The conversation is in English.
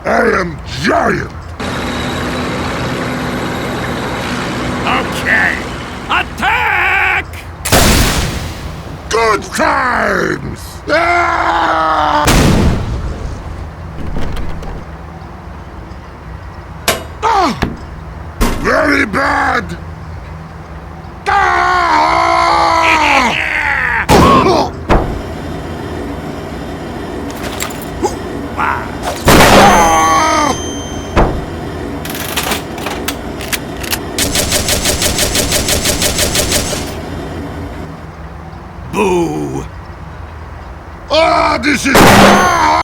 I am giant! Okay! Attack! Good times! Ah! Ah! Very bad! Ah! Ah! Boo! Ah, this is...